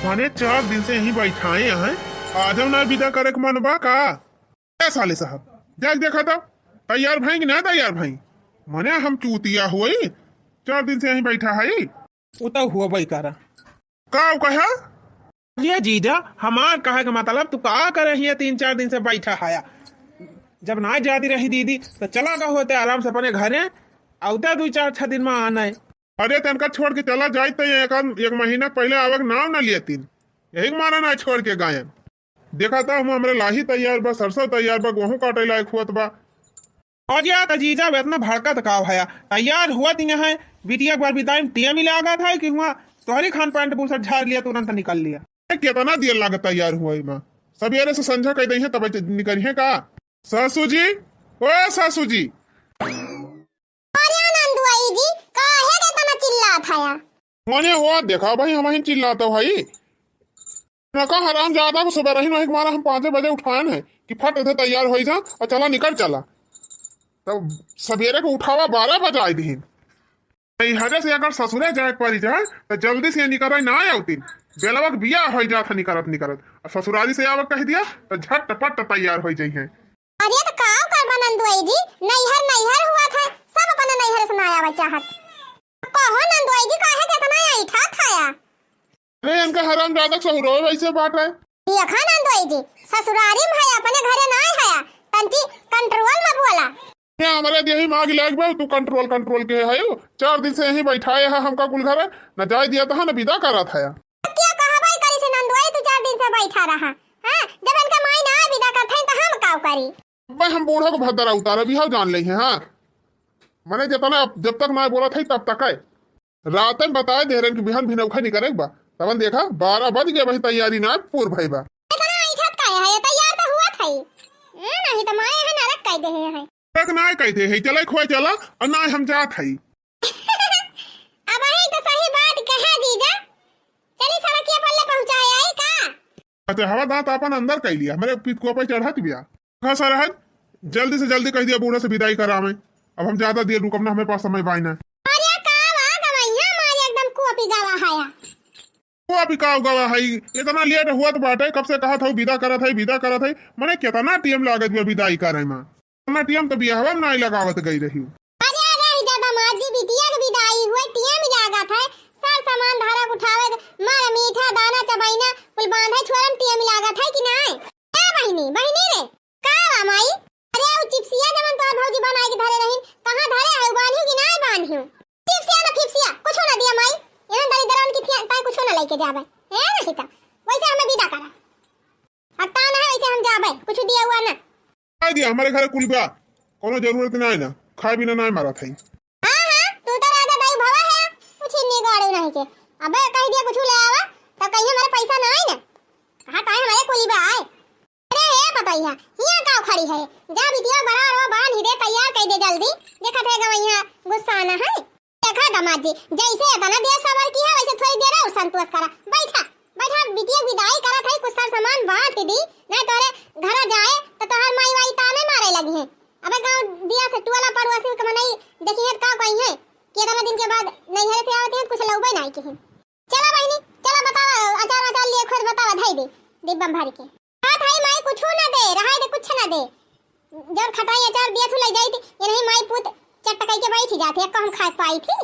माने 4 दिन से यहीं बैठाए हैं, आज हम ना विदा करे के मन बा का? ए साले साहब, जाके देखा था तैयार भाई कि ना तैयार भाई? मने हम चूतिया हुई 4 दिन से यहीं बैठा है। उता हुआ भाई कारा का कहा? ये जीजा हमार कहे का मतलब तू का करे हिया 3-4 दिन से बैठा हाया। जब ना जाती रही दीदी तो चला का होते आराम से अपने घरे औते 2-4-6 दिन में आना है। अरे तनका छोड़ के चला जाए तो एक महीना पहले आवक नाम ना लिया तीन, यही मारा ना छोड़ के गायन। देखा था हम हमरे लाही तैयार बा, सरसों तैयार बा, गेहूं काटे लायक हुआ बा। और यार अजीजा इतना भड़कत का है तैयार हुआ तीन है बिटिया एक बार बिताई टिया मिला गया था कि हुआ तोहरी खान पैंट बुसट झाड़ लिया तुरंत निकल लिया। कितना देर लागत तैयार हुआ माँ, सवेरे से संझा कह दी है तब निकलिए का? सासू जी, ओ सासू जी, मने वो देखा भाई हम चिल्लाता भाई नका हराम ज्यादा को सुबह रही नहीं मारा हम 5 बजे उठान है कि फट थे तैयार हो जा और चला निकल चला। तब सवेरे को उठावा 12 बजे आई दिन हजे से अगर ससुरे जाए पड़ी जाए तो जल्दी से निकल ना आती बेलवा के बिया हो जाता निकलत निकलत और ससुराली से आवक कह दिया तो झटपट तैयार हो जाइए। अरे तो का कर बनंदुई जी नैहर नैहर हुआ था सब अपने नैहर से ना आवा चाहत कहो नंदुई जी काहे के इतना ऐठा खाया? अरे इनका हराम ज्यादा सहुरो वैसे बात है ये खा नंदुई जी ससुरारी में है अपने घरे ना है तंती कंट्रोल में बोला क्या हमारे यही मांग लाग बा तू कंट्रोल कंट्रोल के है 4 दिन से यहीं बैठाए है हमका कुल घर न जाए दिया था न विदा करा था। क्या कहा भाई करी से नंदुई तू 4 दिन से बैठा रहा हां जब इनका माई ना विदा करथे तो हम काऊ करी? भाई हम बूढ़ा को भद्दरा उतारा भी हम जान ले हैं। हां मैंने जितना जब तक ना बोला था तब तक है रात में बताए दे रहे कि बिहान भी नौखा नहीं करे बा तब देखा 12 बज गया भाई तैयारी ना पूर भाई बा इतना ऐठत का है तैयार तो हुआ था नहीं तो मारे है नरक कह दे है तक ना कहते है चले खोए चला और ना हम जात है। अब है तो सही बात कहा जीजा चली सड़किया पर ले पहुंचाए आई का? अच्छा हवा दांत अपन अंदर कह लिया मेरे पीठ को पे चढ़ा दिया कहा सर है जल्दी से जल्दी कह दिया बूढ़े से विदाई करा मैं अब हम ज्यादा देर रुकम ना हमें पास समय पाई ना। अरे कावा गवैया मारे एकदम कॉपी गावा हाया वो अभी का गवा है इतना लेट हुआ तो बाटे कब से कहा था विदा करा था मैंने कितना टीएम लागत विदाई करे मां ना टीएम तो बियाहवा में नहीं लगावत गई रही। अरे अरे दादा माजी बिटिया के विदाई हुए टीएम जागा था सर सामान धारा उठावे मार मीठा दाना चबाइना कुल बांधे छोरम टीएम लागा था कि नहीं ए बहिनी रे का माई? अरे वो चिप्सिया जमन तोर भौजी बनाए के धरे रही कहां धरे है बांधियो कि नहीं बांधियो? चिप्सिया ना फिप्सिया कुछ ना दिया माई एन दरी दरन की थी ताई कुछ ना लेके जावे है नहीं ता वैसे हमें विदा करा हटा ना वैसे हम जावे कुछ दिया हुआ ना आ दिया हमारे घर कुल बा कोनो जरूरत नहीं ना खाए बिना नहीं मारा था। हां तू तो राजा दाई भवा है कुछ नहीं गाड़ो नहीं के अबे कह दिया कुछ ले आवा तो कहीं हमारे पैसा ना आए ना कहां काहे हमारे कुली बा आए? अरे हे बताइया हिया का खड़ी है जा बिटिया बड़ा रो बांध दे तैयार कर दे जल्दी देखा थे गवैया गुस्सा ना है देखा दमाद जी जैसे इतना देर सवार की है वैसे थोड़ी देर और संतोष करा बैठा बैठा बिटिया विदाई करा था कुछ सर सामान बांध दी नहीं तोरे घर जाए तो तोहर माई वाई ताने मारे लगी है। अबे गांव दिया से टोला पड़ोसी के मनाई देखी है का कहीं है कि इतना दिन के बाद नैहर से आवते हैं कुछ लौबे नहीं के चला बहनी चला बतावा अचार लिए खुद बतावा धाई दे डिब्बा भर के हां भाई माई कुछ ना दे रहा दे कुछ ना दे जब खटाई अचार दिया तू ले जाई थी ये नहीं माई पुत चटकाई के बैठ जाती है कम खा पाई थी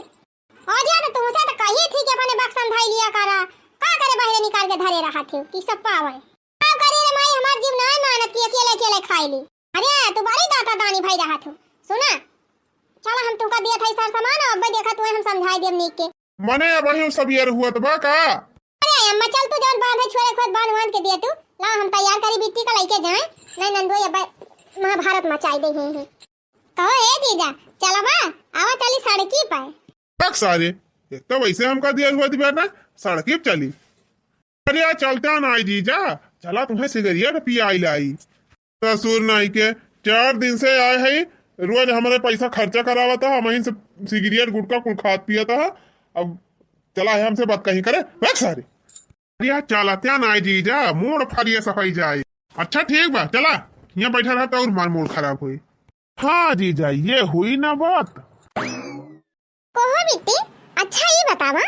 और यार तुमसे तो कही थी कि अपने बक्सन धाई लिया करा का करे बाहर निकाल के धरे रहा थे कि सब पावे का करे रे माई हमार जीव नहीं मानत कि अकेले अकेले खाई ली। अरे तू बड़ी दाता दानी भाई रहा थे सुना चला हम तुका दिया था सर सामान अब देखा तू हम समझाई देम नीक के मने वही सब यार हुआ तो बा का? अरे अम्मा चल तू जौन बांधे छोरे खुद बांध के दिया तू ला हम तैयार करी बिट्टी का लेके जाए नहीं नंदो अब महाभारत मचाई दे हैं कहो ए जीजा चला बा आवा चली सड़की पे तक सारे एक तो वैसे हमका दिया हुआ थी ना सड़की पे चली। अरे यार चलते ना आई जीजा चला तुम्हें सिगरेट पिया लाई ससुर नहीं के 4 दिन से आए है रोज हमारे पैसा खर्चा करावा था हम से सिगरेट गुटका कुल खात पिया था अब चला है हमसे बात कहीं करे सारे यार चलते ना आई जीजा मूड फरिए सफाई जाए। अच्छा ठीक बा चला यहाँ बैठा रहता और मार मूड खराब हुई। हाँ जीजा ये हुई ना बात कहो बिट्टी अच्छा ये बतावा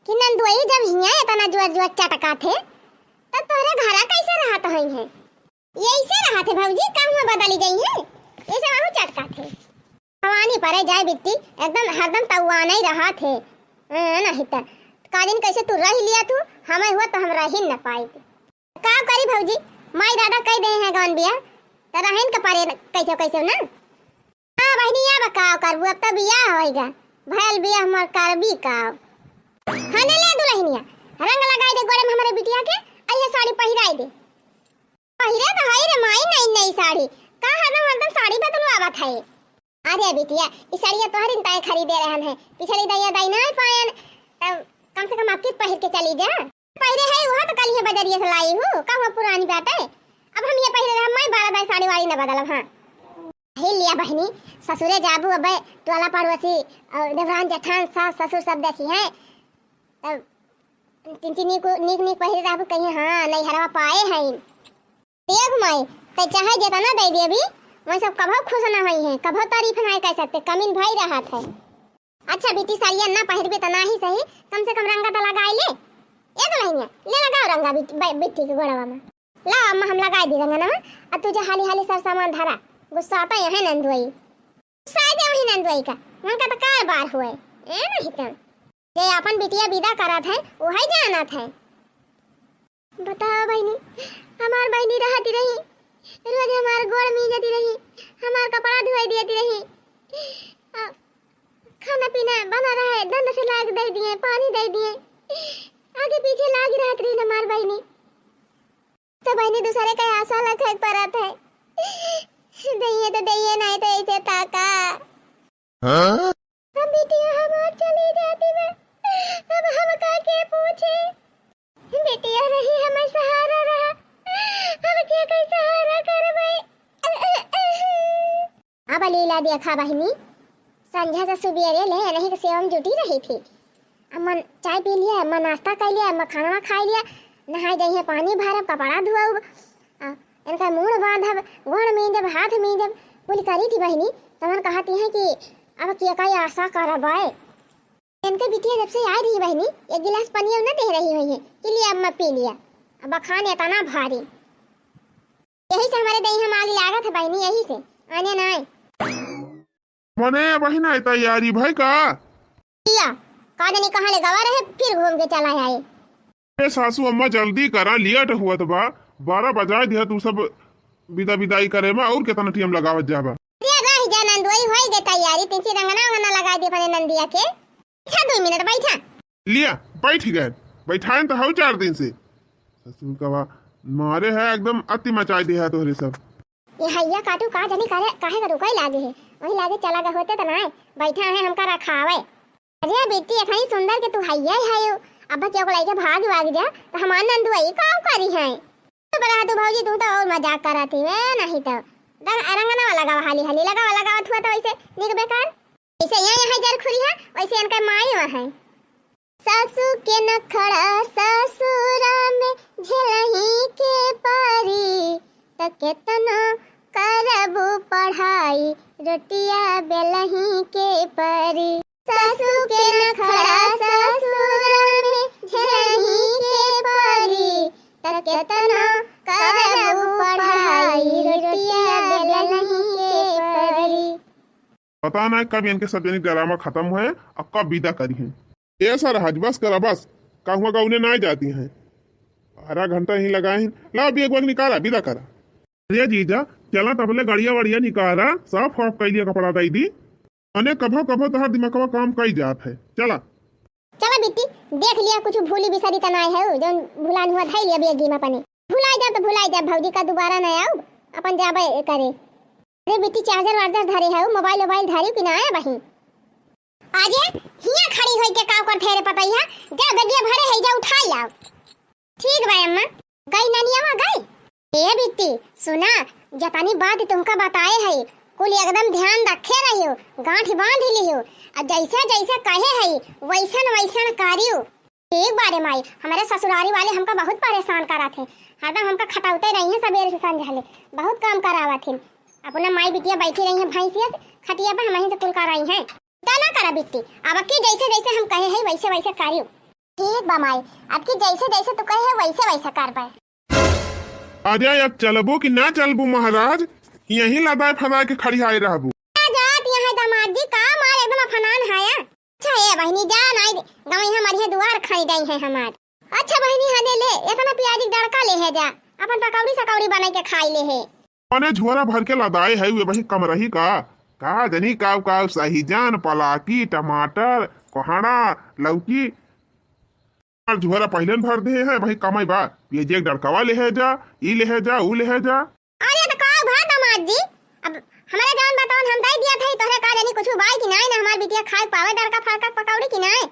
कि नंदुई जब हिया इतना जुआ जुआ चटका थे तब तोहरे घरा कैसे रहत हई है? यही से रहत है भौजी, काम में बदली गई है। ये सब आहू चटका थे। हवानी परे जाए बिट्टी एकदम हरदम तउआ नहीं रहा थे। नहीं त कादिन कैसे तू रह लिया तू, हमें हुआ तो हम रह ही न पाई। का करी भौजी, माई दादा कह दे हैं गौन बिया त रहन के पारे कैसे कैसे ना। हां बहनी या बकाओ करबू, अब त बिया होएगा भैल बिया हमर करबी काओ। हने ले दुल्हनिया रंग लगाई दे गोड़े में हमारे बिटिया के, आइए साड़ी पहिराई दे। पहिरे तो हई रे माई नई नई साड़ी, का हरदम साड़ी बदलवावत है। अरे बिटिया इस साड़िया तोहर इंताए खरीदे रहन है, पिछली दैया दाई ना पायन, तब कम से कम आपकी पहिर के चली जा। पहिरे है वहां तो कल ही बजरिया से लाई हूं, का वो पुरानी बात है। अब हम ये पहिरे रह, मैं 12 बाई साड़ी वाली न बदलब। हां ही लिया बहनी, ससुरे जाबू अबे टोला पड़ोसी और देवरान जेठान सास ससुर सब देखी है, तब टिंटिनी को नीक नीक पहिरे रहबू कहीं। हां नहीं हरवा पाए हैं देख माई, ते चाहे जेतना दे दे अभी मैं सब कभो खुश ना हुई है, कभो तारीफ नहीं कर सकते, कमीन भाई रहा था। अच्छा बेटी साड़िया ना पहिरबे त ना ही सही, कम से कम रंगा तो लगाई ले। ए दुल्हनिया ले लगाओ रंगा बिट्टी के गोड़वा में। ला अम्मा हम लगाई दी रंगा ना। अब तुझे हाली हाली सब सामान धरा, गुस्सा आता है नंदुई। शायद वही नंदुई का उनका तो कार बार हुए ए नहीं तो जे अपन बिटिया विदा करत है वही जानत है। बताओ बहनी, हमार बहनी रहती रही रोज हमार गोड़ मीजती रही, हमार कपड़ा धोई देती रही, खाना पीना बना रहे दंड से लाग दे दिए, पानी दे दिए, आगे पीछे लाग रहत रही हमार बहनी। तो बहनी दूसरे का आशा लखे परत है, दइए तो दइए नहीं तो ऐसे ताका। हाँ? हम बेटिया हमार चली जाती है, अब हम का के पूछे। बेटिया रही हमें सहारा रहा, हम क्या कोई सहारा करबे। अब लीला देखा बहनी, संध्या से सुबेरे ले नहीं सेवा में जुटी रही थी। अम्मा चाय पी लिया, अम्मा नाश्ता कर लिया, अम्मा खाना खा लिया, नहाई जाइए पानी भरब कपड़ा धोब, इनका मुंह बांधब गोड़ में जब हाथ में जब बोली करी थी बहनी। तमन कहती है कि अब क्या का आशा करब है। इनके बिटिया जब से आई रही बहनी एक गिलास पानी न दे रही हुई है कि लिया अम्मा पी लिया। अब खाने इतना भारी, यही से हमारे दही हम आगे लागत है बहनी, यही से आने ना आए मने बहना तैयारी भाई का किया का नहीं कहां ले गवा रहे, फिर घूम के चला आए। ए सासू अम्मा जल्दी करा, लियाट हुआ तो बा 12 बजा दिया, तू सब विदा विदाई करे में और कितना टाइम लगावत जाबा। ये रह जा नंदोई होई गे तैयारी, तीन रंगना लगा दे अपने नंदिया के। अच्छा 2 मिनट बैठा लिया बैठ गए, बैठाएं तो हो 4 दिन से ससुर का मारे है एकदम अति मचा दिया है तोहरे सब। ये हैया काटू का जानी करे काहे का रुकाई लागे है, वही लागे चला गए होते तो ना बैठा है हमका रखावे। अरे बेटी इतनी सुंदर के तू हैया है यो, अब क्या को लेके भाग जा तो हमार नंदुई काम करी है। तो बड़ा तू भौजी तू तो और मजाक कराती है, नहीं तो रंगना लगा हाली हाली लगा हुआ तो ऐसे निक बेकार ऐसे यहाँ जर खुरी है वैसे इनका माई है। सासू के नखड़ा ससुरा में झेलही के पारी, त केतना करबू पढ़ाई रोटिया बेलही के परी। सासू के नखड़ा ससुरा में झेलही के पारी, त केतना करबू पढ़ाई रोटिया बेलही के परी। पता नहीं कब इनके सजनी ड्रामा खत्म हुए और कब विदा करी है। ऐसा रहा बस करा बस कहूँ का उन्हें ना जाती हैं, आधा घंटा ही लगाए ला अभी एक बार निकाला विदा करा। अरे जीजा चला तबले गड़िया वड़िया निकाला साफ साफ कर लिया कपड़ा दई दी, अने कभो कभो तो हर दिमाग काम कई जात है। चला बेटी देख लिया कुछ भूली बिसरी तना है जो भुलान हुआ था लिया बेगी में अपने भुलाई जा भौजी का दोबारा न आओ अपन जाबे करे। अरे बेटी चार्जर वार्जर धरे है, मोबाइल धरी कि ना आया बही आजे हिया खड़ी होई के काव कर थेरे पतई है, जा बेगिया भरे है जा उठाई आओ। ठीक बा अम्मा गई ननियावा गई। ए बेटी सुना जतानी बात तुमका बताए है कुल एकदम ध्यान रखे रहियो, गांठ बांध लियो और जैसा जैसा कहे है वैसन वैसन करियो। एक बारे माई हमारे ससुरारी वाले हमका बहुत परेशान करा थे, हरदम हमका खटाउते रही है सवेरे से संझाले, बहुत काम करावा थे। अपना माई बिटिया बैठी रही है भैंसिया खटिया पे हम से कुल कराई है। ना करा बिट्टी अब की जैसे जैसे हम कहे हैं वैसे वैसे करियो। ठीक बा माई, अब की जैसे जैसे तू कहे वैसे वैसे कर पाए। अरे अब चलबू कि ना चलबू महाराज, यहीं लदाए फदाए के खड़ी आए रहबू। जात यहाँ दामाद जी का मार एकदम अफनान हाया। अच्छा है बहनी जा नाई गवई हमारी दुआर खड़ी गई है हमार। अच्छा बहनी हने ले इतना प्याज डड़का ले है जा, अपन पकौड़ी सकौड़ी बना के खाई ले है। मने झोरा भर के लदाए है वे वही कम रही का जनी का सही जान पलाकी टमाटर कोहड़ा लौकी और झोरा पहले न भर दे है वही कमाई बा। ये जे डड़कावा ले है जा, ई ले है जा, ऊ ले है जा। अरे तो का भा दामाद जी, अब हमारे जान बताओ हम दई दिया था तोहरे का जानी कुछ बाई कि नहीं ना हमार बिटिया खाए पावे डड़का फाड़का पकौड़ी कि नहीं।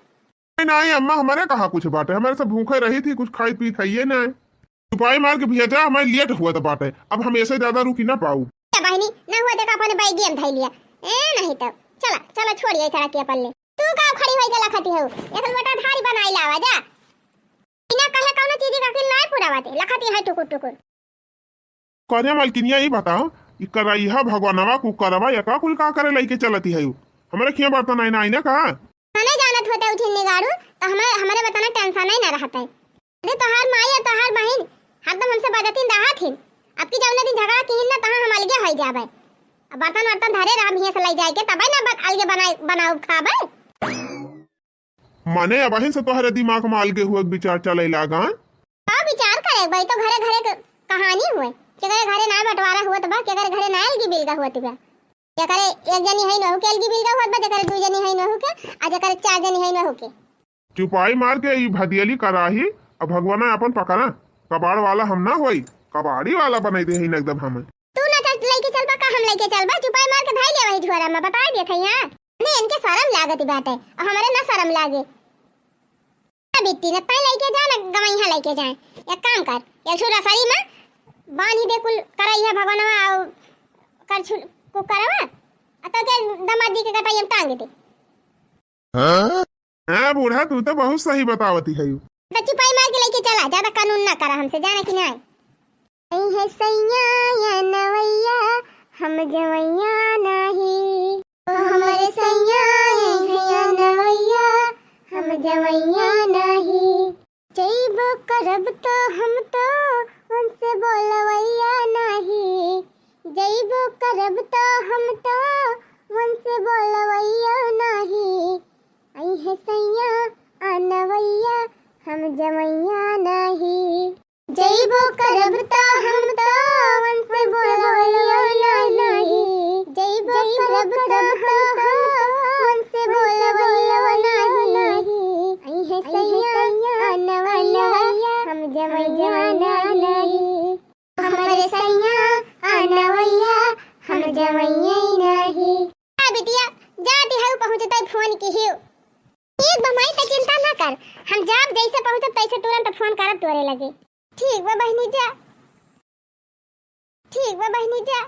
नहीं अम्मा हमारे कहा कुछ बाटे, हमारे सब भूखे रही थी, कुछ खाई पी खाइए ना। छुपाई मार के भेजा, हमारे लेट हुआ था बाटे, अब हम ऐसे ज्यादा रुकी ना पाऊ। बहनी ना हुआ देखा अपने बाई गेम धई लिया ए नहीं तब चला चला छोड़िए सड़क के पल्ले। तू का खड़ी होई के लखती हो एक बेटा धारी बनाई लावा जा, बिना कहे कौनो चीज का किल नहीं पूरा बाते लखती है टुकुर टुकुर। करे मालकिनिया ये बताओ ई करैहा भगवानवा को करवा या का कुल का करे लइके चलती है हमारे खिया बर्तन आई ना आई ना का हने जानत होता उठिन निगाड़ू तो हमारे बताना टेंशन नहीं ना रहता है। अरे तोहार माई और तोहार बहन हरदम हमसे बदतीन रहा थी, अब की जौने दिन झगड़ा कीन ना तहां हम अलगे होई जाबे। अब बर्तन वर्तन धरे रहा भैया से ले जाए के तबे ना अलगे बनाओ खाबे। माने अब बहन से तोहरे दिमाग में अलगे हुए विचार चले लागा। का विचार करे भाई तो घरे घरे कहानी हुए के घरे ना बंटवारा हुआ तो बा के घरे ना अलगी बिलगा हुआ तो बा के करे एक जनी है न हो के अलगी बिलगा हुआ बा के करे दो जनी है न हो के आ के करे चार जनी है न हो के। चुपाई मार के ई भदियली कराही अब भगवाना अपन पकड़ा कबाड़ वाला हम ना होई, कबाड़ी वाला बनाई दे ही एकदम हम। तू ना चल लेके चल बा का हम लेके चल बा, चुपाई मार के धाई ले वही झोरा में बता दे थैया नहीं इनके शर्म लागत बाटे और हमारे ना शर्म लागे। बिट्टी ने पहले लेके जा ना गवैया लेके जाए, एक काम कर एक छोरा सरी में बांधी दे कुल करैया भगवानवा और कर को करवा अत के दामाद जी के कटाई में टांग दे। हां बूढ़ा तू तो बहुत सही बतावती है। तो चुपाई मार के लेके चला, ज्यादा कानून ना करा हमसे जाने की नहीं। नहीं है सैया या नवैया हम जवैया नहीं, ओ हमारे सैया या नवैया हम जवैया नहीं। जैबो करब तो हम तो उनसे बोलवैया नहीं, जैबो करब तो हम तो उनसे बोलवैया नहीं। आई है सैया अनवैया हम जमैया नहीं, जैबो करब तो हम तो उनसे बोलवैया नहीं, जैबो करब तो हम तो उनसे बोलवैया नहीं। आई है सैया अनवैया हम जमैया नहीं, हमारे सैया अनवैया हम जमैया नहीं। आ बिटिया जाती है पहुंचता फोन की ही एक बमाई का चिंता ना कर, हम जब जैसे पहुंचब तैसे तुरंत फोन करब तोरे लगे। ठीक बा बहनी जा, ठीक बा बहनी जा।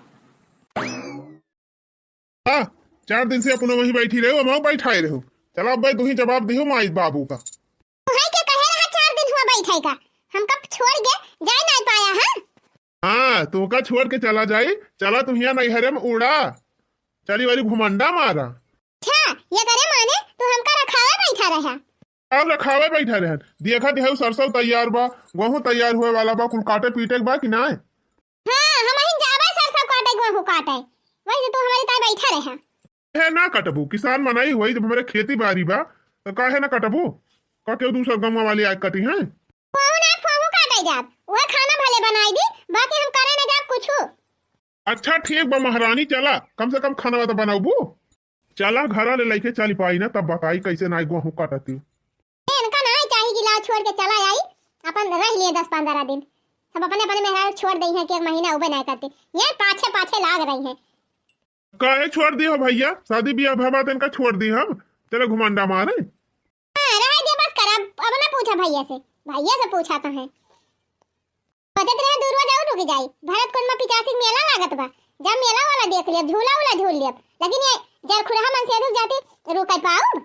हां 4 दिन से अपने वहीं बैठी रहो, हम बैठाए रहो। चलो अब भाई तू ही जवाब दियो माई बाबू का। तू है के कहे रहा 4 दिन हुआ बैठे का, हम कब छोड़ के जा नहीं पाया है। हां तू का छोड़ के चला जाए, चला तू यहाँ नहीं हरे में उड़ा चली वाली घुमंडा मारा। अच्छा ये करे माने तू हमका रखावे बैठा रहा। अब रखावे बैठा रहन देखा दिहाऊ सरसों तैयार बा, गेहूं तैयार हुए वाला बा, कुल काटे पीटे के बा कि ना। हां हम ही जाबा सरसों काटे गेहूं काटे, वैसे तू हमारे ताई बैठा रहा है ना कटबू किसान मनाई हुई जब हमारे खेती बाड़ी बा तो काहे ना कटबू कटे दूसरा गम्मा वाली आग कटी है। फोहू ना फोहू काटे जाब वह खाना भले बनाई दी, बाकी हम करे ना जाब कुछ। अच्छा ठीक बा महारानी, चला कम से कम खाना तो बनाबू। चला घरा ले लेके चली पाई ना तब बताई कैसे ना गेहूं काटती। इनका ना चाहिए गिला छोड़ के चला आई, अपन रह लिए 10-15 दिन सब अपने अपने मेहरारू छोड़ दी है कि एक महीना उबे नहीं करते, ये पाछे पाछे लाग रही है। काहे छोड़ दी हो भैया, शादी ब्याह भवा इनका छोड़ दी हम, चलो घुमंडा मारे। हां रह दे बस कर, अब ना पूछा भैया से पूछा तो है बजत रहे दूरवा जाऊ रुक जाई। भरत कुंड में 85 मेला लागत बा, जब मेला वाला देख लिया झूला वाला झूल लिया, लेकिन ये जब खुरहा मन से रुक जाती रुक पाऊ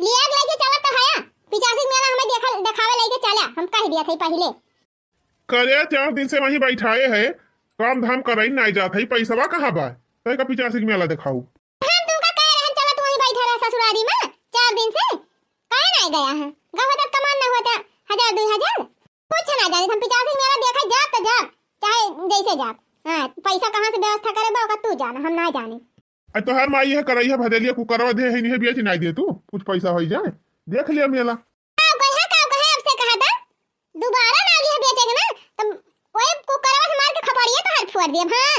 लिया लेके चला तो है 85 मेला हमें दिखावे लेके चला, हम कह दिया थे पहले। करे 4 दिन से वहीं बैठाए है, काम धाम करई नहीं जात है, पैसा कहाँ बा तय का 85 मेला दिखाऊ। हम तुमका कह रहे हैं चला तू वहीं बैठा रहा ससुरारी में 4 दिन से, काहे नहीं गया है गाँव तक कमान न होता 1000-2000 कुछ ना जाने हम 50 मेरा देखा जा तो जा चाहे जैसे जा। हाँ पैसा कहाँ से व्यवस्था करे बा तू जाना हम ना जाने। तो हर माई है करैया भदेलिया कुकरवा दे है नहीं बेच नहीं दे तू कुछ पैसा हो जाए देख लिया मेला। आपसे कहा था दोबारा ना लिया बेचेगा ना तब ओए कुकरवा से मार के खपड़िए तो हाथ फोड़ दिए। हाँ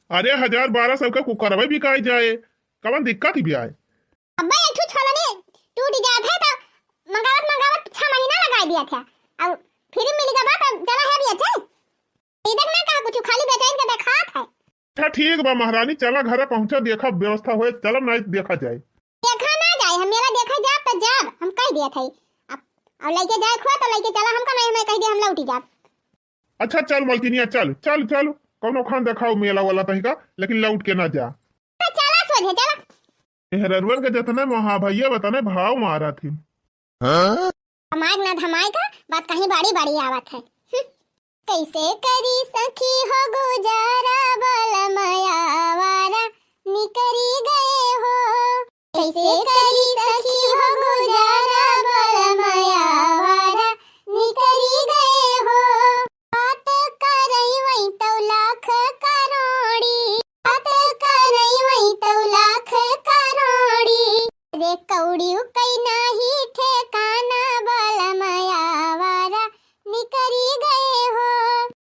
अरे 1000-1200 का कुकरवा बिकाई जाए कवन दिक्कत ही भी आए। अब्बा एक छोला ने टूट जात है तो मंगावत 6 महीना लगा दिया था अब फिर मिलेगा बात अब चला है भी अच्छा इधर ना कहा कुछ खाली बेचाइन के देखात है। अच्छा ठीक बा महारानी चला घर पहुंचा देखा व्यवस्था होए चलो नहीं देखा जाए। देखा ना जाए हम मेरा देखा जा तो जाब हम कह दिया था अब लेके जाए खो तो लेके चला हमका नहीं मैं कह दिया हम लौटी जाब। अच्छा चल मलकिनिया चल चल चल कौनो खान दिखाओ मेला वाला तही का लेकिन लौट के ना जा। तो चला सोझे चला हेररवन के जतने महाभैया बताने भाव मारा थी। धमाक ना धमाई का बात कहीं बड़ी बड़ी आवत है। कैसे करी सखी हो गुजारा बल मायावारा निकरी गए हो। कैसे करी सखी हो गुजारा बल मायावारा निकरी गए हो। बात करई वही तो लाख करोड़ी बात करई वही तो लाख करोड़ी रे कौड़ी कई नाही ठेकाना बल मायावारा निकरी गए हो।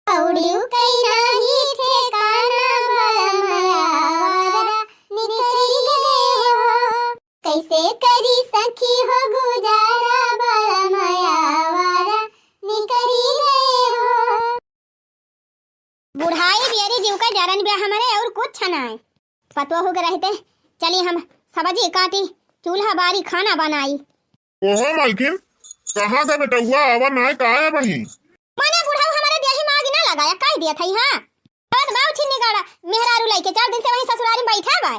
कौड़ी कई नाही ठेकाना बल मायावारा निकरी गए हो। कैसे करी सखी हो गुजारा बल मायावारा निकरी गए हो। बुढ़ाई बियारी जीव का जरन बिया हमारे और कुछ ना है फतवा हो गए रहते चली हम सब्जी काटी चूल्हा बारी खाना बनाई। ओहो मालकिन कहाँ का बेटुआ आवा ना कहा है वही माने बुढ़ाऊ हमारे देही माग ना लगाया कह दिया था। हां बात बाऊ छिन्नी गाड़ा मेहरारू लेके 4 दिन से वहीं ससुरारी में बैठा बा।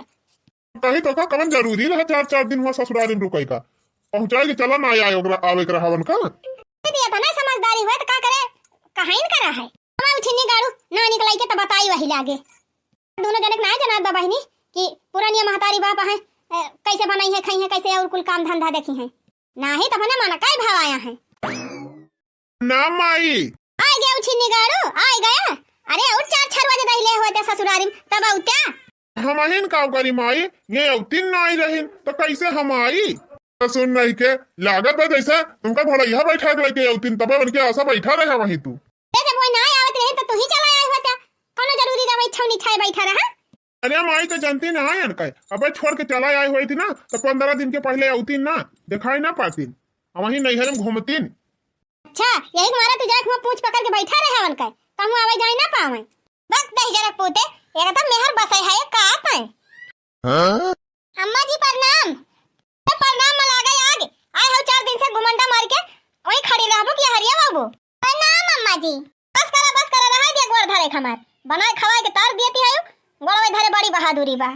कहीं तो का कवन जरूरी रहा 4 दिन हुआ ससुराल में रुकई का पहुंचाए के चला ना आए ओकरा आवे के रहवन का दिया था ना समझदारी हुआ तो का करे कहाइन करा है हमारे छिन्नी गाड़ू ना निकलाई के तो बताई वही लागे दोनों जने ना जनाब बा बहिनी कि पुरानी महतारी बाप है कैसे बनाई है खाई है कैसे और कुल काम धंधा देखी है ना ही तो बने माना काय भाव आया है ना माई आ गया छिन्नी गाड़ू आ गया। अरे और 4-6 बजे दहिले हुए थे ससुरारी में तब औता हम अहिन का करी माई ये औतिन ना आई रही तो कैसे हम आई तो सुन नहीं के लागत है जैसे तुमका घोड़ा यहाँ बैठा के लेके औतिन तबे बन के ऐसा बैठा रहा वही तू जैसे कोई ना आवत रहे तो तू ही चला आया होता कोनो जरूरी रहा छौनी छाए बैठा रहा। अरे माई तो जानती ना है कहे अबे छोड़ के चला आई हुई थी ना तो 15 दिन के पहले औतिन ना दिखाई ना पाती वही नैहर में घूमतीन। अच्छा यही मारा तू जाके पूछ पकड़ के बैठा रहे हवन का कहूं आवे जाए ना पावे बस दही जरा पोते एक तो मेहर बसई है का आते अम्मा जी प्रणाम प्रणाम मला गए आगे आए हो 4 दिन से घुमंडा मार के वही खड़ी रहबो कि हरिया बाबू प्रणाम अम्मा जी बस करा रहा दिया गोड़ धरे खमार बनाए खवाए के तार देती है गोड़वे धरे बड़ी बहादुरी बा।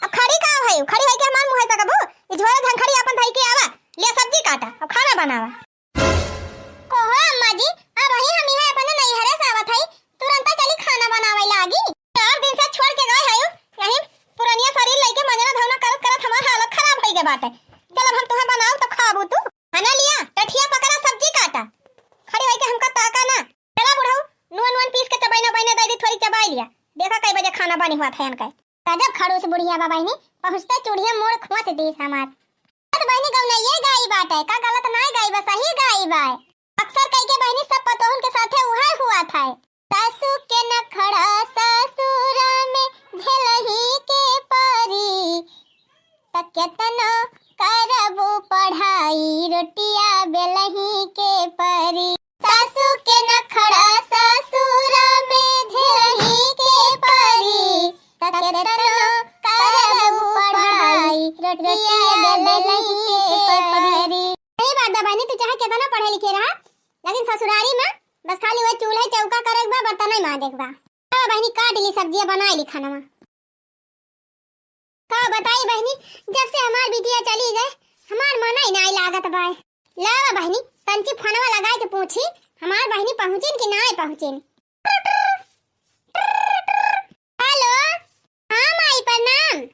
अब खड़ी का है खड़ी है के हमार मुंह तक बो ई झोरा झंखड़ी अपन धई के आवा ले सब्जी काटा अब खाना बनावा कोहो अम्मा जी अब वही हम यहां अपन नैहरे से आवत हई तुरंत चली खाना बनावे लागी 4 दिन से छोड़ के गए हई यही पुरानिया शरीर लेके मजना धौना करत करत हमार हालत खराब भई के बाटे चल अब हम तुम्हें बनाओ तो खाबू तू खाना लिया टठिया पकड़ा सब्जी काटा खड़ी होई के हमका ताका ना चला बुढ़ाऊ नून पीस के चबाइना बाइना दे दी थोड़ी चबाई लिया देखा कई बजे खाना बनी हुआ था इनका गजब खड़ूस बुढ़िया बा बहनी पहुंचते चूड़िया मोड़ खोस दी हमार तो बहनी गौना ये गाई बात है का गलत ना गाई बा सही गाई बा अक्सर कई के बहनी सब पतोहन के साथे उहा हुआ था सासू के नखड़ा ससुरा में झेलही के परी तकेतन करबो पढ़ाई रोटिया बेलही के परी सासू के नखड़ा ससुरा में झेलही के परी तकेतन करबो पढ़ाई रोटिया बेलही के परी। सही बात है बहनी तू चाहे कितना पढ़े लिखे रहा लेकिन ससुरारी में बस खाली वो चूल्हे चौका करे बा बर्तन ही मां देखबा अब बहनी काट ली सब्जियां बनाई ली खाना में का बताई बहनी जब से हमार बिटिया चली गए हमार मन ही नहीं लागत बा लावा बहनी संची फोनवा लगा के पूछी हमार बहनी पहुंचिन कि नहीं पहुंचिन। हेलो हां माई प्रणाम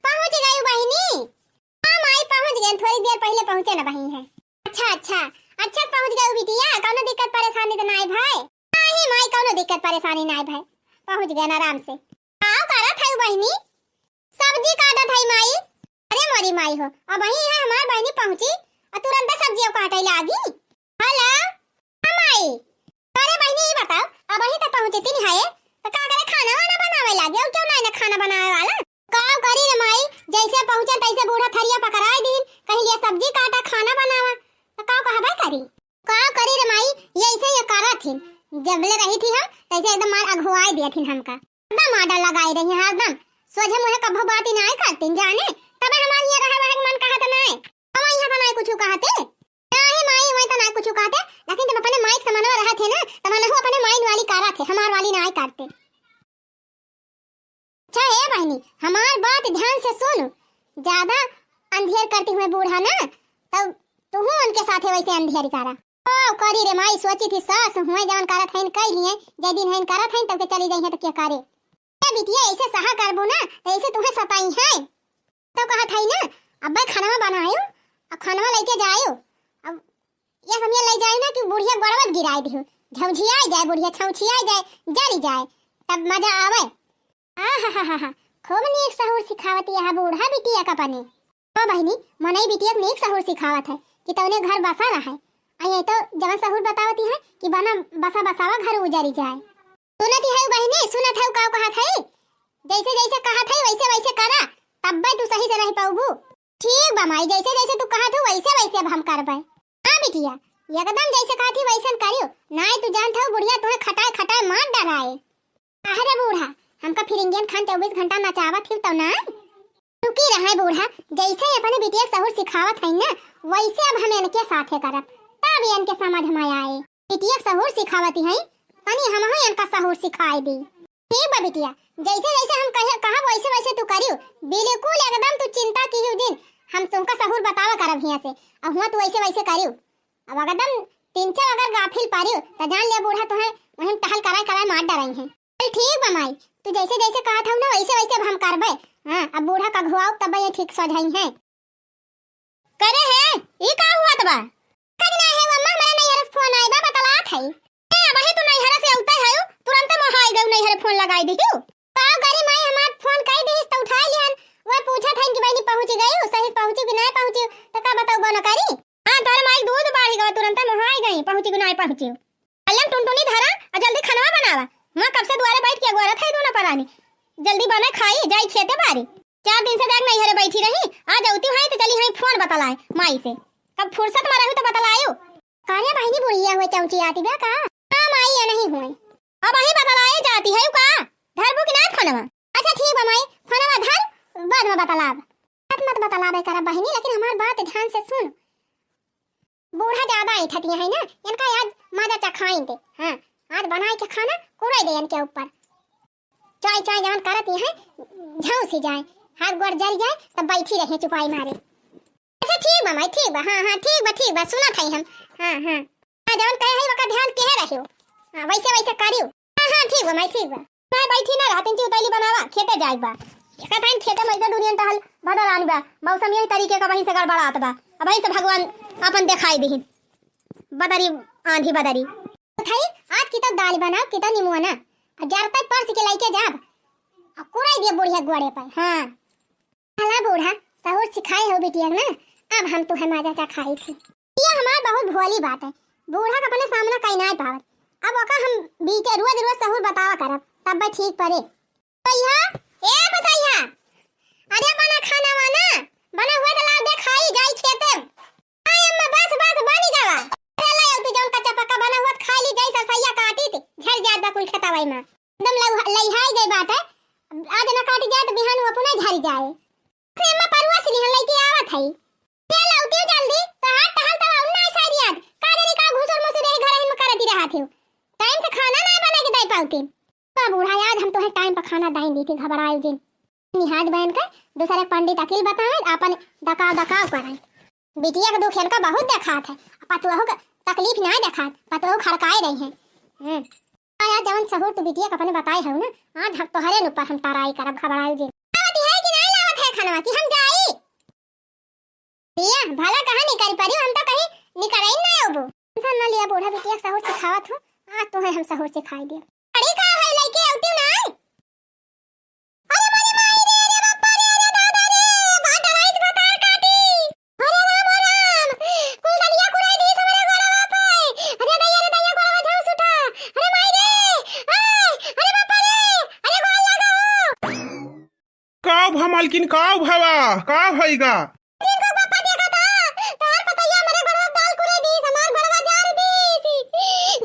पहुंच गई बहनी हां माई पहुंच गए थोड़ी देर पहले पहुंचे ना बहनी है अच्छा अच्छा अच्छा पहुंच गए बिटिया, कौनो दिक्कत परेशानी तो नहीं भाई? नहीं माई कौनो दिक्कत परेशानी नहीं भाई, पहुंच गए ना आराम से। आओ करत है बहनी, सब्जी काटत है माई। अरे मोरी माई हो, अब वही है हमार बहनी पहुंची और तुरंत सब्जियों काटे लागी। हेलो माई, अरे बहनी ये बताओ अब वही तक पहुंचे तीन है तो का करे, खाना वाना बनावे लागे और क्यों नहीं ना खाना बनावे वाला? काव करी रे माई, जैसे पहुंचे तैसे बूढ़ा थरिया पकड़ाई दिन, कहीं लिया सब्जी काटा खाना बनावा तो काव कहबे करी। काव करी रे माई, ये ऐसे ही करा थी जब ले रही थी हम, तैसे एकदम मार अघुआई दिया थी हमका, एकदम आडा लगाई रही है एकदम सोझे मुहे कभो बात ही नहीं करती जाने, तब हमारी ये रहा वह मन कहत नहीं, हम यहाँ तो नहीं कुछ कहते नहीं माई, वही तो नहीं कुछ कहते, लेकिन जब अपने माइक समनवा रहे थे ना तब हम अपने माइंड वाली करा थे, हमार वाली नहीं करते। अच्छा है बहनी, हमार बात ध्यान से सुन, ज्यादा अंधेर करती हुए बूढ़ा ना तब तू उनके साथे वैसे अंधेर करा। ओ करी रे माई, सोची थी सास हुए जवन करत हइन कई लिए, जे दिन हइन करत हइन तब के चली जाई है तो क्या करे। ए बिटिया ऐसे सहा करबो ना तो ऐसे तुम्हें सताई है तो कहत हई ना अब्बे खाना बनायो अब खाना लेके जायो, अब ये समय ले जाए ना कि बुढ़िया गड़बड़ गिराई दियो, झौझियाई जाए बुढ़िया, छौछियाई जाए, जरी जाए, तब मजा आवे। आहा खूब नीक सहूर सिखावत है बूढ़ा बिटिया का पने। ओ बहनी मनई बिटिया के नीक सहूर सिखावत है कि तौने घर बसा रहा है, आई तो जवन सहूर बतावती है कि बना बसा बसावा घर उजरी जाए। सुनती है बहनी, सुनत है का कहत है, जैसे जैसे कहत है वैसे वैसे करा तब तू सही से रह पाऊबू। ठीक बा माई, जैसे जैसे तू कहत हो वैसे वैसे अब हम करबै। हां बिटिया एकदम जैसे कहती वैसन करियो, नहीं तू जानत हो बुढ़िया तुम्हें खटाए खटाए मार डराए। अरे बूढ़ा हमका फिर इंडियन खान 24 घंटा नचावत हिल तो ना रुकी रहे बूढ़ा, जैसे अपने बिटिया सहूर सिखावत है ना वैसे अब हम इनके साथे करब, तब इनके समझ में आए। बिटिया सहूर सिखावती है तनी हम ही इनका सहूर सिखाई दी। ठीक बा बिटिया, जैसे जैसे हम कहा वैसे वैसे तू करियो, बिल्कुल एकदम तू चिंता की दिन हम तुमका सहूर बतावा करब हिया से, अब हुआ तू वैसे वैसे करियो। अब एकदम तीन चार अगर गाफिल पारियो तो जान ले बूढ़ा तो है वहीं टहल कराए मार डराई है। चल ठीक बा माई, तू जैसे जैसे कहत हौ ना वैसे वैसे अब हम करबै। हां अब बूढ़ा का घुआओ तब ये ठीक समझाई है। करे है ई का हुआ तबा कजना है मम्मा, मेरे नैहर फोन आई बा बतलात है। ए वही तू नैहर से उठा है तुरंत मोहाई गई, नैहर फोन लगाई दियो का गरी माई हमार फोन कई दिस तो उठा लिहन, वो पूछा था कि बहनी पहुंच गई, सही पहुंची कि नहीं पहुंची तो का बताओ बनो करी। हां तोर माई दूध बाड़ी गई तुरंत मोहाई गई, पहुंची कि नहीं पहुंची। अल्लम टुनटुनी धरा और जल्दी खाना बनावा, मां कब से द्वारे बैठ के गोरत है दोनों परानी, जल्दी बने खाई जाई खेते बारी। 4 दिन से देख नैहर बैठी रही, आ जाऊती है तो चली है फोन बतलाए माई से, कब फुर्सत में रहू तो बतलायो। कान्या बहनी बुढ़िया हुए चौची आती बा का? हां माई या नहीं हुए, अब वही बतलाए जाती है का धरबू कि ना फोनवा। अच्छा ठीक बा माई, फोनवा धर बाद में बतलाब, मत बतलाबे कर बहनी, लेकिन हमार बात ध्यान से सुन। बूढ़ा ज्यादा ऐठती है ना, इनका आज मजा चखाई दे। हां आज बनाए के खाना कुड़ाई दे इनके ऊपर, चाय चाय जान करती है झौसी जाए, हाथ गोड़ जल जाए तब बैठी रहे चुपाई मारे। अच्छा ठीक बा माई, ठीक बा, हां ठीक बा सुना था हम। हां जवन कहे है वका ध्यान के रहियो, हां वैसे वैसे करियो। हां ठीक बा माई, ठीक बा मैं बैठी ना रहती उतैली बनावा खेते जाई बा, एका टाइम खेते में इधर दुनिया टहल बदल आनी बा, मौसम यही तरीके का वहीं से गड़बड़ात बा, अब वहीं से भगवान अपन दिखाई दी बदरी आंधी बदरी। उठाई आज की तो दाल बनाओ की तो नींबू ना, अब जब तक पर्स के लेके जाब अब कुड़ाई दिए बुढ़िया गोड़े पर। हां हला बूढ़ा सहूर सिखाए हो बिटिया ना, अब हम तो है मजा चा खाई थी। ये हमार बहुत भोली बात है, बूढ़ा का अपने सामने कहीं नहीं पावत, अब ओका हम बीते रोज रोज सहूर बतावा करब तब बा ठीक पड़े। भैया ए बताइया अरे बना खाना वाना बना हुआ तो ला दे खाई जाई खेते। आई अम्मा बस बनी जावा, अरे ले तू जौन कच्चा पक्का बना हुआ खा ली जाई, सरसैया काटी थी झड़ जात बा कुल खतावाई में एकदम लइहाई गई बात है, आज ना काटी जाए तो बिहान अपने झड़ जाए। से अम्मा परवा से लिहन लेके आवत है, ते लाउती जल्दी तो हाथ टहल तो ना सारी याद का देरी का घुसर मुसर घर हिन में करती रहा थी, टाइम से खाना ना बना के दई पाउती। तो बूढ़ा याद हम तो है टाइम पर खाना दाई दी थी, घबराए दिन निहाद बहन का दूसरे पंडित अकिल बताए अपन दकाव कराए। बिटिया के दुख इनका बहुत देखात है, पतुआ का तकलीफ ना देखात, पतुआ खड़काए रही है। आया जवन सहूर तू बिटिया का अपने बताए हो ना, आज हम तोहरे न ऊपर हम ताराई करब घबराए दिन। आवत है कि नहीं लावत है खाना कि हम जाई? बिया भला कहां नहीं कर पारी, हम तो कहीं निकराई ना अब इंसान ना लिया बूढ़ा बिटिया सहूर सिखावत हूं आज तो है हम सहूर सिखाई दिया अरे का है लइके औती ना अरे मोरे माई रे अरे बापा रे अरे दादा रे बाटा राइस बतार काटी अरे राम कुल दलिया कुराई दी हमरे गोड़ा बापा अरे दैया गोड़ा जाऊ सुटा अरे माई रे अरे बापा रे अरे गोड़ लगाओ काव भा मालकिन काव भावा का भईगा देखो पापा देखा था तार पतैया मेरे गोड़वा दाल कुरे दी हमार गोड़वा जार दी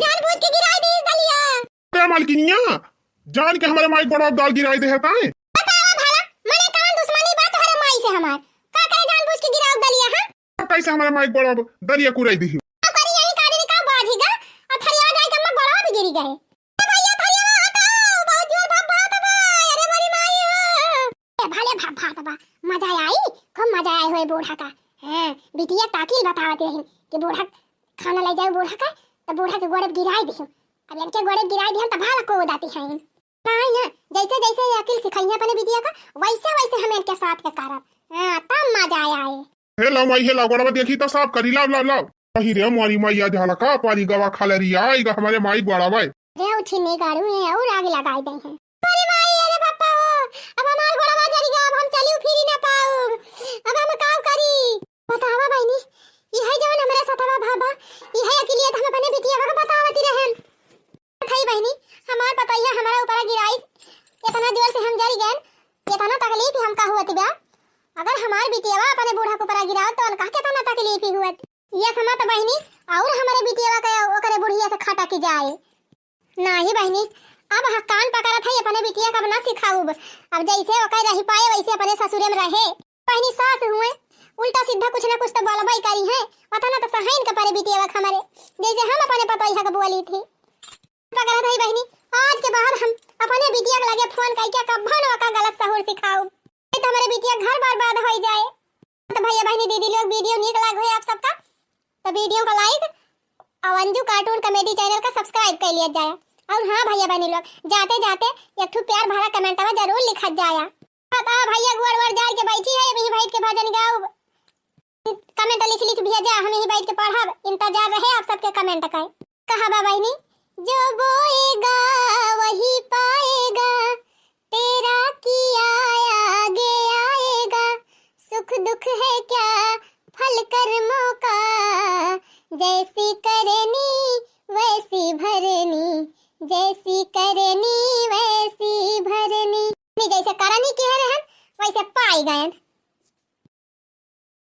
जानबूझ के गिराई दी दलिया क्या मालकिनिया जान के हमारे माई बड़ा दाल गिराई दे है ताए बतावा भाला मने कौन दुश्मनी बात हरे माई से हमार का करे जानबूझ के गिराओ दलिया हां कैसे हमारे माई बड़ा दलिया कुराई दी अब करी यही काड़ी का बाजीगा और थरिया जाए के अम्मा गोड़वा भी गिरी गए ए भैया थरिया हटाओ बहुत जोर भाप भात बा अरे मेरी माई ए भाले भाप भात बा मजा आई खूब मजा आए होए बूढ़ा का हां बिटिया ताकील बतावत रही कि बूढ़ा खाना ले जाओ बूढ़ा का तो बूढ़ा के गोड़े गिराई दी अब लड़के गोड़े गिराई दी तो भाला को उदाती है नहीं ना जैसे जैसे अकिल सिखाइया अपने बिटिया का वैसे वैसे हम इनके साथ के करब हां तब मजा आया है हे लाओ माई हे लाओ गोड़ा देखी तो साफ करी लाओ लाओ लाओ वही रे मोरी माई आज हलका पारी गवा खालरी आएगा हमारे माई बड़ा भाई रे उठने गाड़ू है और आगे लगाई दे हैं अरे माई अरे पापा अब हमार गोड़वा जरी गया अब हम चली फिरी ना पाऊ अब हम का करी बतावा बहनी ई है जवन हमरा सतवा भाबा ई है अकेलिए हम अपने बिटिया का बतावती रहन थई बहनी हमार पतैया हमारा ऊपर गिराई इतना जोर से हम जरी गए इतना तकलीफ हम का हुआ बा अगर हमार बिटिया अपने बूढ़ा को ऊपर गिराओ तो उनका कितना तकलीफ हुआ ये समा तो बहनी और हमारे बिटिया का ओकरे बुढ़िया से खटा की जाए नहीं बहनी अब कान पकड़ा था अपने बिटिया का बना सिखाऊ अब जैसे ओकर रही पाए वैसे अपने ससुरे में रहे बहनी सास हुए उल्टा सीधा कुछ ना कुछ तो बोलबाई करी है पता ना तो सहाइन के पारे बिटिया का हमारे जैसे हम अपने पतोइया का बोली थी पकड़ा था बहनी आज के बाद हम अपने बिटिया के लगे फोन करके कभन का गलत सहूर सिखाऊ तो हमारे बिटिया घर बर्बाद हो जाए तो भैया बहनी दीदी लोग वीडियो नीक लग हो आप सबका तो वीडियो को लाइक और अंजू कार्टून कॉमेडी चैनल का सब्सक्राइब कर लिया जाए और हाँ भैया बहनी लोग जाते जाते एक ठो प्यार भरा कमेंट में जरूर लिखा जाए पता भैया गुड़ वड़ जार के बैठी है यही बैठ के भजन गाओ कमेंट लिख भेजा हम यही बैठ के पढ़ब इंतजार रहे आप सबके कमेंट का कहा बा बहनी जो बोएगा वही पाएगा तेरा किया आगे आएगा सुख दुख है क्या फल कर्मों का जैसी करनी वैसी भरनी जैसी करनी वैसी भरनी जैसे करनी की है रहन वैसे पाई गए